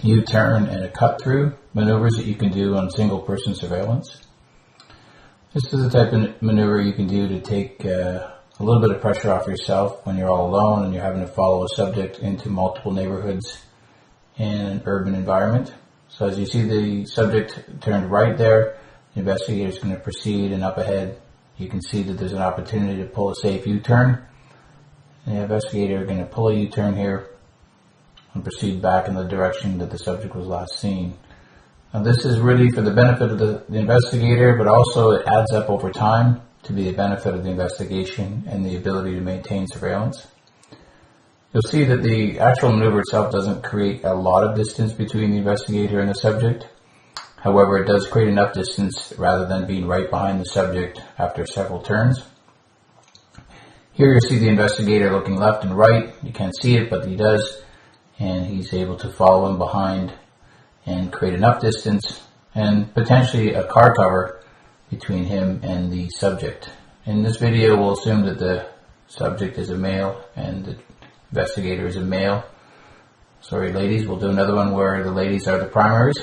U-turn, and a cut-through maneuvers that you can do on single-person surveillance. This is the type of maneuver you can do to take a little bit of pressure off yourself when you're all alone and you're having to follow a subject into multiple neighborhoods in an urban environment. So as you see the subject turned right there, the investigator is going to proceed, and up ahead you can see that there's an opportunity to pull a safe U-turn. The investigator is going to pull a U-turn here and proceed back in the direction that the subject was last seen. Now this is really for the benefit of the investigator, but also it adds up over time to be a benefit of the investigation and the ability to maintain surveillance. You'll see that the actual maneuver itself doesn't create a lot of distance between the investigator and the subject. However, it does create enough distance rather than being right behind the subject after several turns. Here you see the investigator looking left and right. You can't see it, but he does, and he's able to follow him behind and create enough distance and potentially a car cover between him and the subject. In this video, we'll assume that the subject is a male and the investigator is a male. Sorry, ladies. We'll do another one where the ladies are the primaries.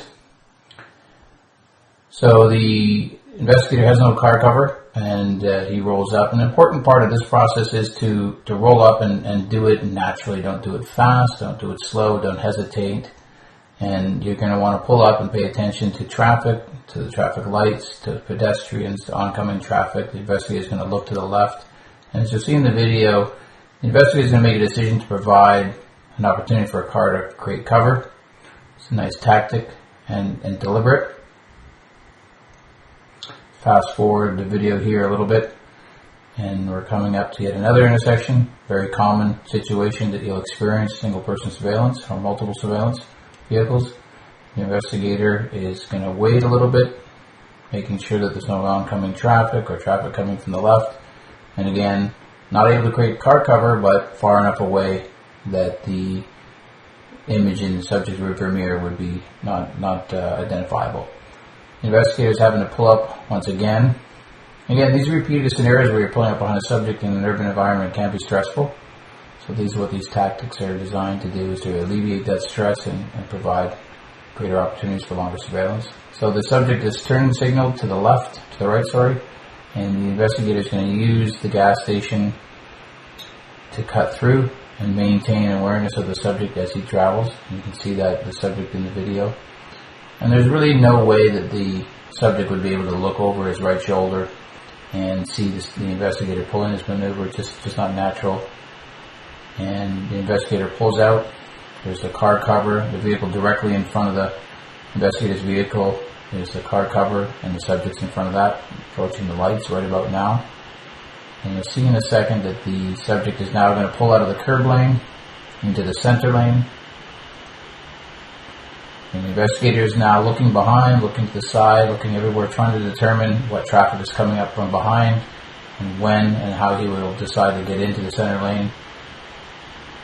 So the investigator has no car cover, and he rolls up. An important part of this process is to roll up and do it naturally. Don't do it fast, don't do it slow, don't hesitate. And you're going to want to pull up and pay attention to traffic, to the traffic lights, to pedestrians, to oncoming traffic. The investigator is going to look to the left. And as you'll see in the video, the investigator is going to make a decision to provide an opportunity for a car to create cover. It's a nice tactic and deliberate. Fast forward the video here a little bit, and we're coming up to yet another intersection. Very common situation that you'll experience single-person surveillance or multiple surveillance vehicles. The investigator is going to wait a little bit, making sure that there's no oncoming traffic or traffic coming from the left. And again, not able to create car cover, but far enough away that the image in the subject rearview mirror would be not identifiable. The investigator is having to pull up once again. Again, these repeated scenarios where you're pulling up behind a subject in an urban environment can be stressful. So these are what these tactics are designed to do, is to alleviate that stress and provide greater opportunities for longer surveillance. So the subject is turn signal to the left, to the right, sorry, and the investigator is going to use the gas station to cut through and maintain awareness of the subject as he travels. You can see that the subject in the video. And there's really no way that the subject would be able to look over his right shoulder and see the investigator pulling this maneuver. Just not natural. And the investigator pulls out. There's the car cover, the vehicle directly in front of the investigator's vehicle. There's the car cover, and the subject's in front of that, approaching the lights right about now. And you'll see in a second that the subject is now going to pull out of the curb lane into the center lane. And the investigator is now looking behind, looking to the side, looking everywhere, trying to determine what traffic is coming up from behind and when and how he will decide to get into the center lane.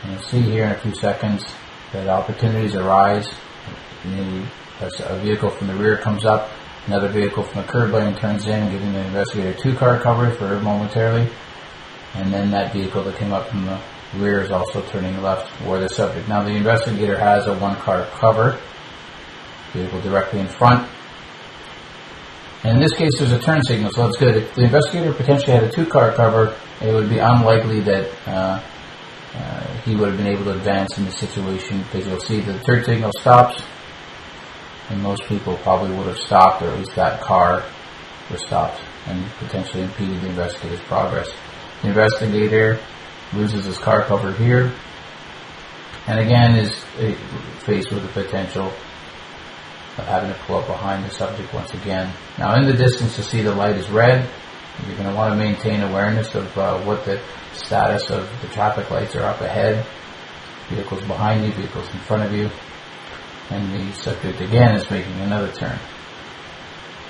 And you'll see here in a few seconds that opportunities arise. As a vehicle from the rear comes up, another vehicle from the curb lane turns in, giving the investigator two-car cover for momentarily. And then that vehicle that came up from the rear is also turning left for the subject. Now the investigator has a one-car cover, vehicle directly in front. And in this case there's a turn signal, so that's good. If the investigator potentially had a two-car cover, it would be unlikely that he would have been able to advance in the situation, because you'll see the turn signal stops, and most people probably would have stopped, or at least that car was stopped and potentially impeded the investigator's progress. The investigator loses his car cover here, and again is faced with the potential of having to pull up behind the subject once again. Now in the distance you see the light is red. You're going to want to maintain awareness of what the status of the traffic lights are up ahead. Vehicles behind you, vehicles in front of you. And the subject again is making another turn.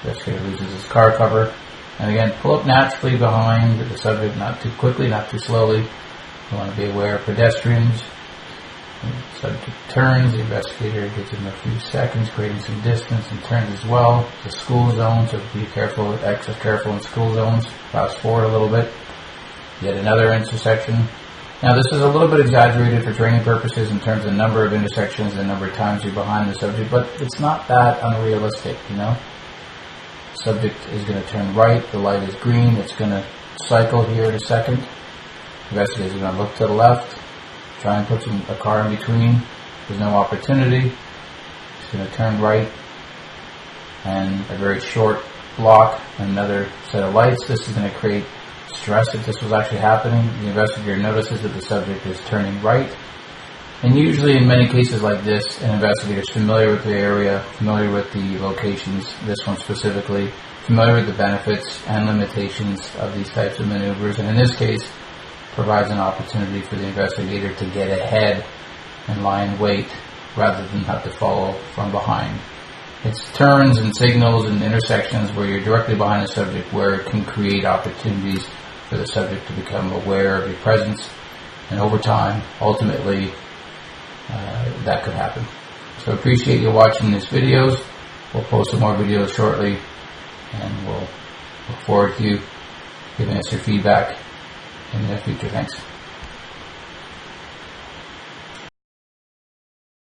The investigator loses his car cover. And again, pull up naturally behind the subject, not too quickly, not too slowly. You want to be aware of pedestrians. The subject turns, the investigator gives him a few seconds, creating some distance, and turns as well. The school zone, so be careful, extra careful in school zones. Fast forward a little bit. Yet another intersection. Now, this is a little bit exaggerated for training purposes in terms of number of intersections and number of times you're behind the subject, but it's not that unrealistic, you know. Subject is going to turn right, the light is green, it's going to cycle here in a second. Investigator is going to look to the left, try and put a car in between. There's no opportunity. It's going to turn right, and a very short block, another set of lights. This is going to create stress if this was actually happening. The investigator notices that the subject is turning right. And usually in many cases like this, an investigator is familiar with the area, familiar with the locations, this one specifically, familiar with the benefits and limitations of these types of maneuvers, and in this case provides an opportunity for the investigator to get ahead and lie in wait rather than have to follow from behind. It's turns and signals and intersections where you're directly behind the subject where it can create opportunities for the subject to become aware of your presence, and over time, ultimately, that could happen. So appreciate you watching these videos. We'll post some more videos shortly, and we'll look forward to you giving us your feedback in the future. Thanks.